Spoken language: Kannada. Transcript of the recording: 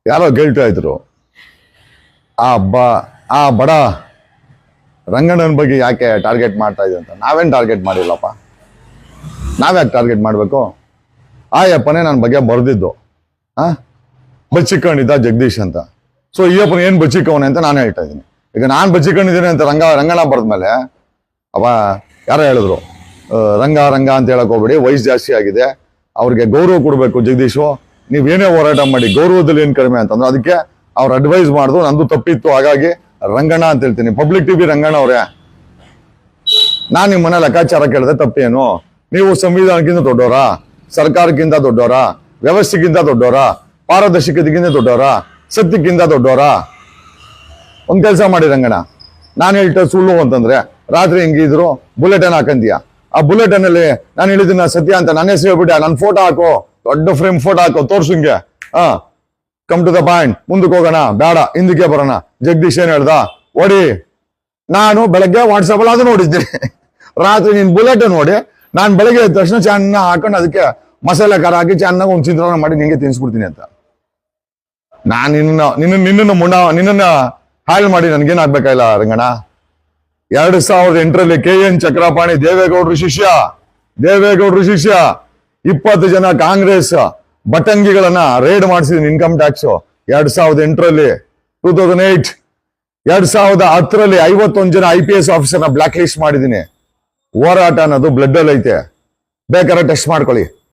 ಯಾರೋ ಕೇಳ್ತಾ ಇದ್ರು ಆ ಆ ಬಡ ರಂಗಣ್ಣನ ಬಗ್ಗೆ ಯಾಕೆ ಟಾರ್ಗೆಟ್ ಮಾಡ್ತಾ ಇದೆ ಅಂತ. ನಾವೇನ್ ಟಾರ್ಗೆಟ್ ಮಾಡಿಲ್ಲಪ್ಪ. ನಾವ್ಯಾಕೆ ಟಾರ್ಗೆಟ್ ಮಾಡ್ಬೇಕು? ಆ ಯಪ್ಪನೇ ನನ್ನ ಬಗ್ಗೆ ಬರ್ದಿದ್ದು ಬಚ್ಚಿಕೊಂಡಿದ್ದ ಜಗದೀಶ್ ಅಂತ. ಸೊ ಈ ಅಪ್ಪನ ಏನ್ ಬಚ್ಚಿಕವನೆ ಅಂತ ನಾನು ಹೇಳ್ತಾ ಇದ್ದೀನಿ. ಈಗ ನಾನ್ ಬಚ್ಚಿಕೊಂಡಿದ್ದೀನಿ ಅಂತ ರಂಗಣ್ಣ ಬರ್ದ್ಮೇಲೆ ಯಾರೋ ಹೇಳಿದ್ರು ರಂಗ ಅಂತ ಹೇಳಕ್ ಹೋಗ್ಬೇಡಿ, ವಯಸ್ಸು ಜಾಸ್ತಿ ಆಗಿದೆ, ಅವ್ರಿಗೆ ಗೌರವ ಕೊಡ್ಬೇಕು ಜಗದೀಶು, ನೀವೇನೇ ಹೋರಾಟ ಮಾಡಿ ಗೌರವದಲ್ಲಿ ಏನ್ ಕಡಿಮೆ ಅಂತಂದ್ರೆ ಅದಕ್ಕೆ ಅವ್ರು ಅಡ್ವೈಸ್ ಮಾಡಿದ್ರು. ನಂದು ತಪ್ಪಿತ್ತು, ಹಾಗಾಗಿ ರಂಗಣ್ಣ ಅಂತ ಹೇಳ್ತೀನಿ. ಪಬ್ಲಿಕ್ ಟಿವಿ ರಂಗಣ್ಣ ಅವ್ರೆ, ನಾನ್ ನಿಮ್ಮ ಮನೆ ಲೆಕ್ಕಾಚಾರ ಕೇಳಿದ್ರೆ ತಪ್ಪೇನು? ನೀವು ಸಂವಿಧಾನಕ್ಕಿಂತ ದೊಡ್ಡವರ, ಸರ್ಕಾರಕ್ಕಿಂತ ದೊಡ್ಡವರ, ವ್ಯವಸ್ಥೆಗಿಂತ ದೊಡ್ಡವರ, ಪಾರದರ್ಶಕತೆಗಿಂತ ದೊಡ್ಡವರ, ಸತ್ಯಕ್ಕಿಂತ ದೊಡ್ಡವರ? ಒಂದ್ ಕೆಲಸ ಮಾಡಿ ರಂಗಣ್ಣ, ನಾನು ಹೇಳ್ತಾ ಸುಳ್ಳು ಅಂತಂದ್ರೆ ರಾತ್ರಿ ಹೆಂಗಿದ್ರು ಬುಲೆಟಿನ್ ಹಾಕಂತೀಯ, ಆ ಬುಲೆಟಿನ್ ಅಲ್ಲಿ ನಾನು ಹೇಳಿದಿನ ಸತ್ಯ ಅಂತ ನನ್ನ ಹೆಸರು ಹೇಳ್ಬಿಟ್ಟೆ, ನನ್ನ ಫೋಟೋ ಹಾಕೋ, ದೊಡ್ಡ ಫ್ರೇಮ್ ಫೋಟೋ ಹಾಕೋ, ತೋರ್ಸಂಗೆ. ಕಮ್ ಟು ದ ಪಾಯಿಂಟ್, ಮುಂದಕ್ಕೆ ಹೋಗೋಣ, ಬೇಡ ಹಿಂದಕ್ಕೆ ಬರೋಣ. ಜಗದೀಶ್ ಏನ್ ಹೇಳ್ದ? ಓಡಿ. ನಾನು ಬೆಳಗ್ಗೆ ವಾಟ್ಸಪ್ ಅಲ್ಲಿ ಅದು ನೋಡಿದ್ದೀನಿ, ರಾತ್ರಿ ನಿನ್ ಬುಲೆಟ್ ನೋಡಿ ನಾನು ಬೆಳಗ್ಗೆ ಎದ್ದ ತಕ್ಷಣ ಚೆನ್ನಾಗಿ ಹಾಕೊಂಡು ಅದಕ್ಕೆ ಮಸಾಲೆ ಖಾರ ಹಾಕಿ ಚೆನ್ನಾಗಿ ಒಂದು ಚಿತ್ರಾನ್ನ ಮಾಡಿ ನಿಂಗೆ ತಿನ್ಸ್ಬಿಡ್ತೀನಿ ಅಂತ. ನಾನು ನಿನ್ನ ಹಾಳು ಮಾಡಿ ನನ್ಗೇನ್ ಆಗ್ಬೇಕಾಗಿಲ್ಲ ರಂಗಣ್ಣ. 2008ರಲ್ಲಿ KN ಚಕ್ರಪಾಣಿ ದೇವೇಗೌಡರು ಶಿಷ್ಯ 20 ಜನ ಕಾಂಗ್ರೆಸ್ ಬಟಂಗಿಗಳನ್ನ ರೇಡ್ ಮಾಡಿಸಿದೀನಿ ಇನ್ಕಮ್ ಟ್ಯಾಕ್ಸ್ 2008ರಲ್ಲಿ. 2008 2010ರಲ್ಲಿ 51 ಜನ IPS ಆಫೀಸರ್ನ ಬ್ಲಾಕ್ ಲಿಸ್ಟ್ ಮಾಡಿದೀನಿ. ಹೋರಾಟ ಅನ್ನೋದು ಬ್ಲಡ್ ಅಲ್ಲಿ ಐತೆ, ಬೇಕಾದ್ರೆ ಟೆಸ್ಟ್ ಮಾಡ್ಕೊಳ್ಳಿ.